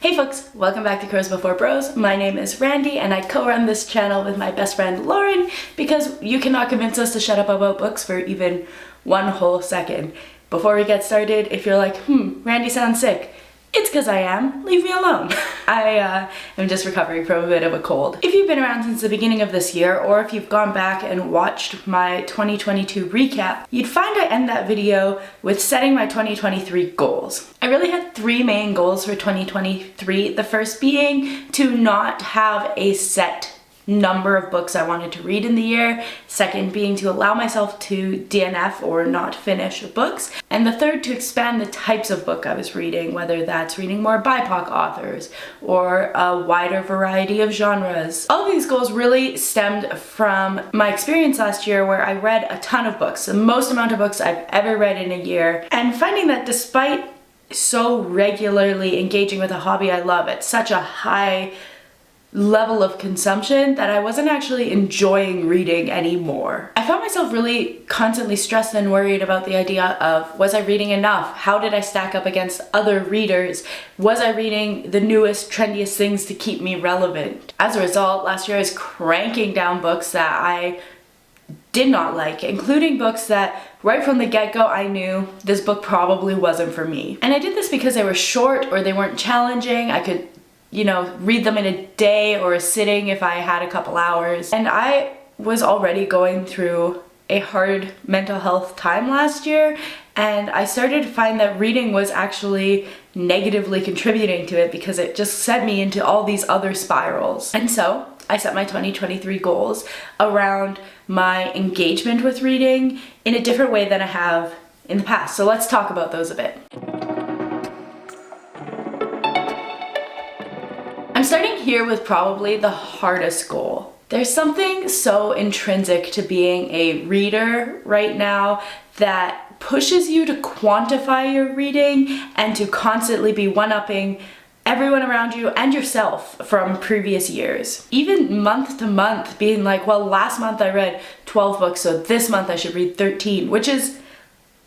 Hey folks, welcome back to Crows Before Bros. My name is Randy and I co-run this channel with my best friend Lauren because you cannot convince us to shut up about books for even one whole second. Before we get started, if you're like, Randy sounds sick, it's because I am. Leave me alone. I am just recovering from a bit of a cold. If you've been around since the beginning of this year, or if you've gone back and watched my 2022 recap, you'd find I end that video with setting my 2023 goals. I really had three main goals for 2023. The first being to not have a set number of books I wanted to read in the year. Second being to allow myself to DNF or not finish books. And the third to expand the types of book I was reading, whether that's reading more BIPOC authors or a wider variety of genres. All of these goals really stemmed from my experience last year where I read a ton of books, the most amount of books I've ever read in a year, and finding that despite so regularly engaging with a hobby I love at such a high level of consumption that I wasn't actually enjoying reading anymore. I found myself really constantly stressed and worried about the idea of, was I reading enough? How did I stack up against other readers? Was I reading the newest, trendiest things to keep me relevant? As a result, last year I was cranking down books that I did not like, including books that right from the get-go I knew this book probably wasn't for me. And I did this because they were short or they weren't challenging. I could read them in a day or a sitting if I had a couple hours. And I was already going through a hard mental health time last year, and I started to find that reading was actually negatively contributing to it because it just sent me into all these other spirals. And so I set my 2023 goals around my engagement with reading in a different way than I have in the past. So let's talk about those a bit. I'm starting here with probably the hardest goal. There's something so intrinsic to being a reader right now that pushes you to quantify your reading and to constantly be one-upping everyone around you and yourself from previous years. Even month to month being like, well, last month I read 12 books, so this month I should read 13, which is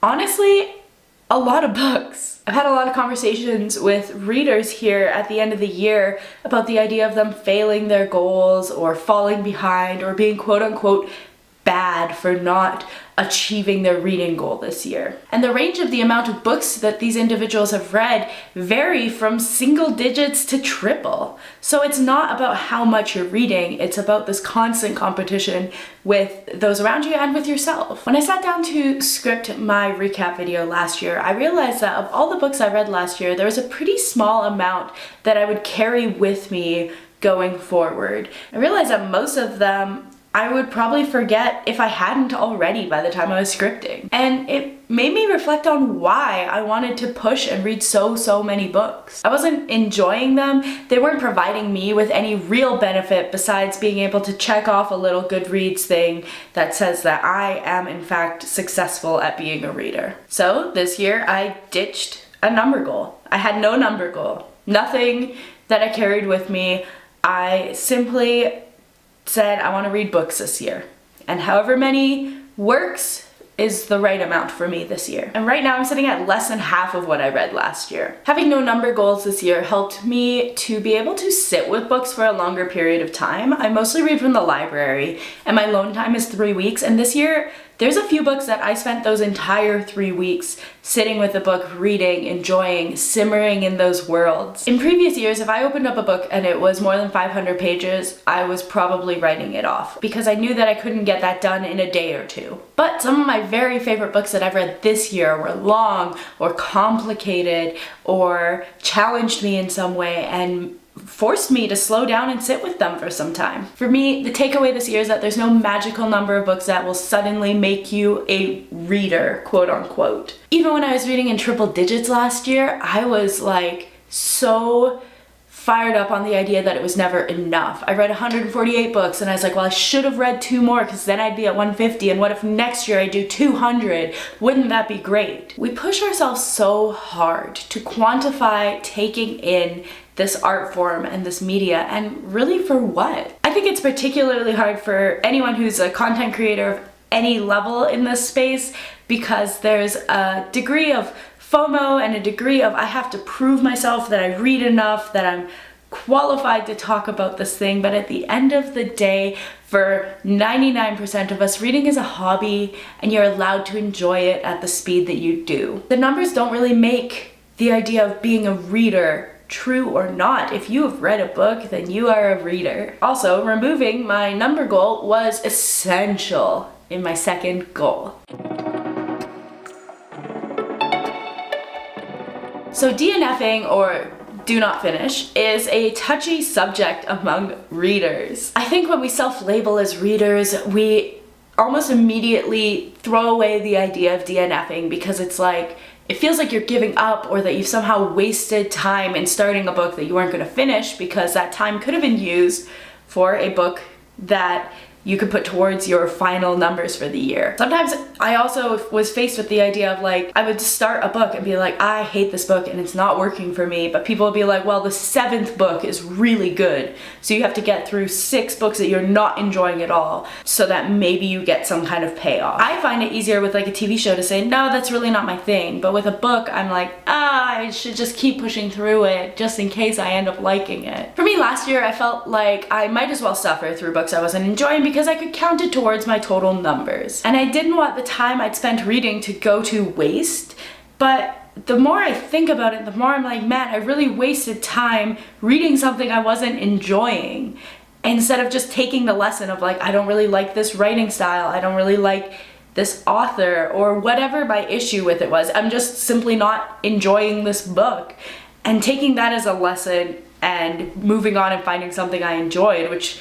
honestly a lot of books. I've had a lot of conversations with readers here at the end of the year about the idea of them failing their goals or falling behind or being quote unquote bad for not achieving their reading goal this year. And the range of the amount of books that these individuals have read vary from single digits to triple. So it's not about how much you're reading, it's about this constant competition with those around you and with yourself. When I sat down to script my recap video last year, I realized that of all the books I read last year, there was a pretty small amount that I would carry with me going forward. I realized that most of them I would probably forget if I hadn't already by the time I was scripting. And it made me reflect on why I wanted to push and read so many books. I wasn't enjoying them. They weren't providing me with any real benefit besides being able to check off a little Goodreads thing that says that I am in fact successful at being a reader. So this year I ditched a number goal. I had no number goal. Nothing that I carried with me. I simply said I want to read books this year, and however many works is the right amount for me this year. And right now I'm sitting at less than half of what I read last year. Having no number goals this year helped me to be able to sit with books for a longer period of time. I mostly read from the library and my loan time is 3 weeks, and this year there's a few books that I spent those entire 3 weeks sitting with a book, reading, enjoying, simmering in those worlds. In previous years, if I opened up a book and it was more than 500 pages, I was probably writing it off because I knew that I couldn't get that done in a day or two. But some of my very favorite books that I've read this year were long or complicated or challenged me in some way and forced me to slow down and sit with them for some time. For me, the takeaway this year is that there's no magical number of books that will suddenly make you a reader, quote unquote. Even when I was reading in triple digits last year, I was like so fired up on the idea that it was never enough. I read 148 books and I was like, well, I should have read 2 more because then I'd be at 150, and what if next year I do 200? Wouldn't that be great? We push ourselves so hard to quantify taking in this art form and this media, and really for what? I think it's particularly hard for anyone who's a content creator of any level in this space because there's a degree of FOMO and a degree of I have to prove myself that I read enough, that I'm qualified to talk about this thing. But at the end of the day, for 99% of us, reading is a hobby and you're allowed to enjoy it at the speed that you do. The numbers don't really make the idea of being a reader true or not. If you have read a book, then you are a reader. Also, removing my number goal was essential in my second goal. So DNF-ing, or do not finish, is a touchy subject among readers. I think when we self-label as readers, we almost immediately throw away the idea of DNF-ing because it's like, it feels like you're giving up, or that you've somehow wasted time in starting a book that you weren't going to finish, because that time could have been used for a book that you could put towards your final numbers for the year. Sometimes I also was faced with the idea of like, I would start a book and be like, I hate this book and it's not working for me, but people would be like, well, the 7th book is really good, so you have to get through 6 books that you're not enjoying at all so that maybe you get some kind of payoff. I find it easier with like a TV show to say, no, that's really not my thing, but with a book, I'm like, I should just keep pushing through it just in case I end up liking it. For me last year, I felt like I might as well suffer through books I wasn't enjoying because I could count it towards my total numbers. And I didn't want the time I'd spent reading to go to waste, but the more I think about it, the more I'm like, man, I really wasted time reading something I wasn't enjoying, instead of just taking the lesson of like, I don't really like this writing style, I don't really like this author, or whatever my issue with it was. I'm just simply not enjoying this book, and taking that as a lesson and moving on and finding something I enjoyed, which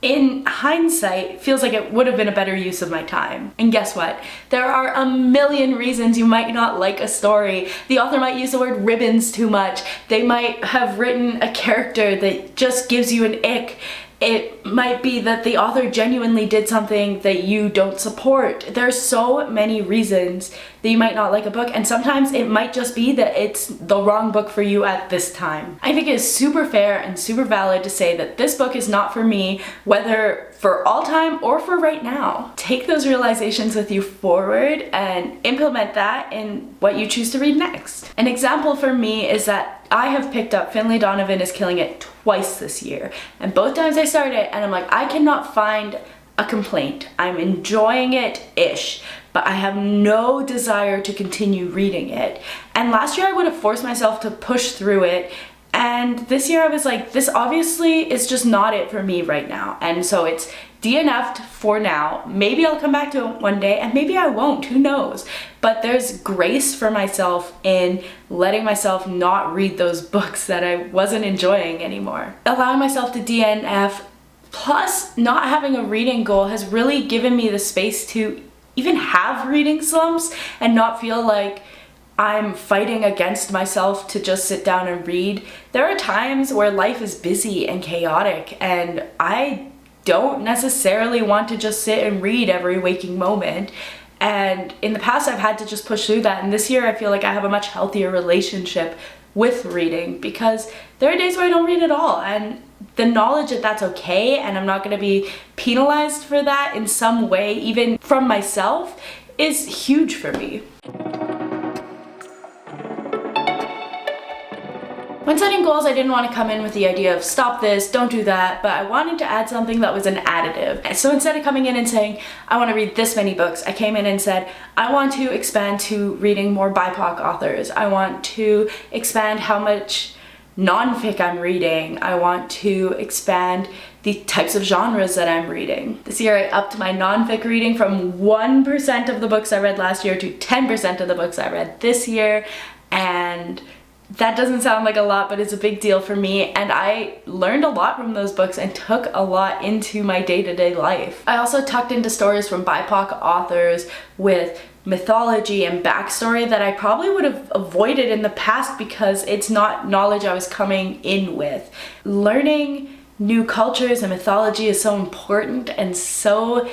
in hindsight feels like it would have been a better use of my time. And guess what? There are a million reasons you might not like a story. The author might use the word ribbons too much. They might have written a character that just gives you an ick. It might be that the author genuinely did something that you don't support. There's so many reasons that you might not like a book, and sometimes it might just be that it's the wrong book for you at this time. I think it is super fair and super valid to say that this book is not for me, whether for all time or for right now. Take those realizations with you forward and implement that in what you choose to read next. An example for me is that I have picked up Finlay Donovan is Killing It twice this year, and both times I start it and I'm like, I cannot find a complaint. I'm enjoying it-ish, but I have no desire to continue reading it. And last year I would have forced myself to push through it, and this year I was like, this obviously is just not it for me right now. And so it's DNF'd for now. Maybe I'll come back to it one day, and maybe I won't, who knows? But there's grace for myself in letting myself not read those books that I wasn't enjoying anymore. Allowing myself to DNF, plus not having a reading goal, has really given me the space to even have reading slumps and not feel like I'm fighting against myself to just sit down and read. There are times where life is busy and chaotic, and I don't necessarily want to just sit and read every waking moment. And in the past, I've had to just push through that. And this year, I feel like I have a much healthier relationship with reading, because there are days where I don't read at all. And the knowledge that that's okay, and I'm not going to be penalized for that in some way, even from myself, is huge for me. When setting goals, I didn't want to come in with the idea of stop this, don't do that, but I wanted to add something that was an additive. So instead of coming in and saying, I want to read this many books, I came in and said, I want to expand to reading more BIPOC authors. I want to expand how much non-fic I'm reading. I want to expand the types of genres that I'm reading. This year I upped my non-fic reading from 1% of the books I read last year to 10% of the books I read this year, and that doesn't sound like a lot, but it's a big deal for me, and I learned a lot from those books and took a lot into my day-to-day life. I also tucked into stories from BIPOC authors with mythology and backstory that I probably would have avoided in the past because it's not knowledge I was coming in with. Learning new cultures and mythology is so important and so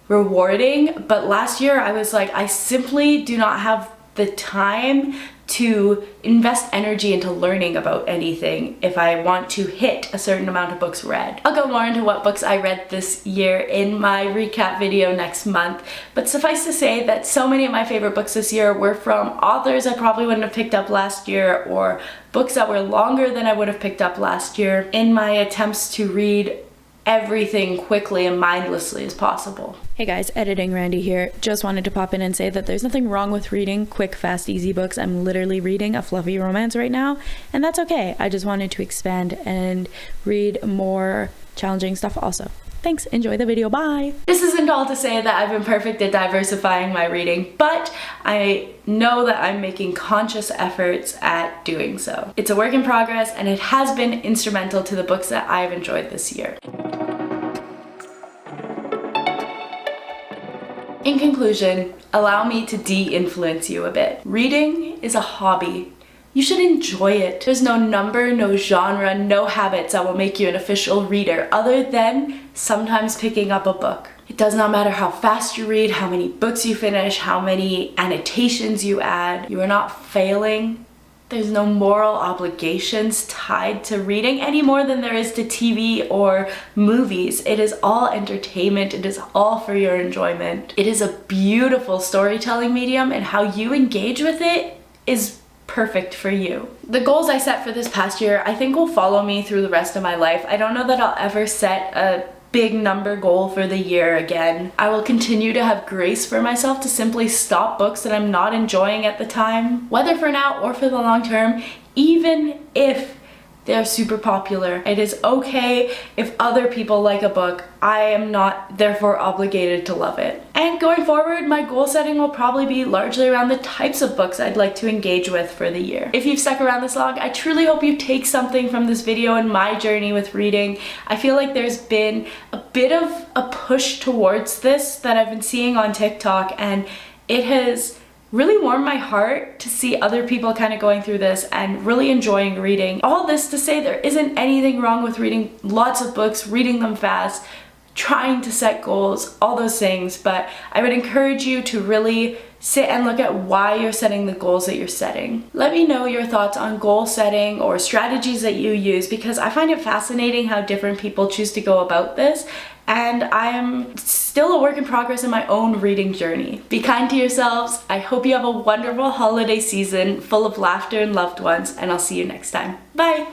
rewarding, but last year I was like, I simply do not have the time to invest energy into learning about anything if I want to hit a certain amount of books read. I'll go more into what books I read this year in my recap video next month, but suffice to say that so many of my favorite books this year were from authors I probably wouldn't have picked up last year, or books that were longer than I would have picked up last year, in my attempts to read everything quickly and mindlessly as possible. Hey guys, Editing Randy here. Just wanted to pop in and say that there's nothing wrong with reading quick, fast, easy books. I'm literally reading a fluffy romance right now, and that's okay. I just wanted to expand and read more challenging stuff also. Thanks, enjoy the video, bye! This isn't all to say that I've been perfect at diversifying my reading, but I know that I'm making conscious efforts at doing so. It's a work in progress, and it has been instrumental to the books that I've enjoyed this year. In conclusion, allow me to de-influence you a bit. Reading is a hobby. You should enjoy it. There's no number, no genre, no habits that will make you an official reader other than sometimes picking up a book. It does not matter how fast you read, how many books you finish, how many annotations you add. You are not failing. There's no moral obligations tied to reading any more than there is to TV or movies. It is all entertainment. It is all for your enjoyment. It is a beautiful storytelling medium, and how you engage with it is perfect for you. The goals I set for this past year I think will follow me through the rest of my life. I don't know that I'll ever set a big number goal for the year again. I will continue to have grace for myself to simply stop books that I'm not enjoying at the time, whether for now or for the long term, even if they're super popular. It is okay if other people like a book. I am not therefore obligated to love it. And going forward, my goal setting will probably be largely around the types of books I'd like to engage with for the year. If you've stuck around this long, I truly hope you take something from this video and my journey with reading. I feel like there's been a bit of a push towards this that I've been seeing on TikTok, and it has really warmed my heart to see other people kind of going through this and really enjoying reading. All this to say there isn't anything wrong with reading lots of books, reading them fast, trying to set goals, all those things, but I would encourage you to really sit and look at why you're setting the goals that you're setting. Let me know your thoughts on goal setting or strategies that you use, because I find it fascinating how different people choose to go about this, and I am still a work in progress in my own reading journey. Be kind to yourselves. I hope you have a wonderful holiday season full of laughter and loved ones, and I'll see you next time. Bye!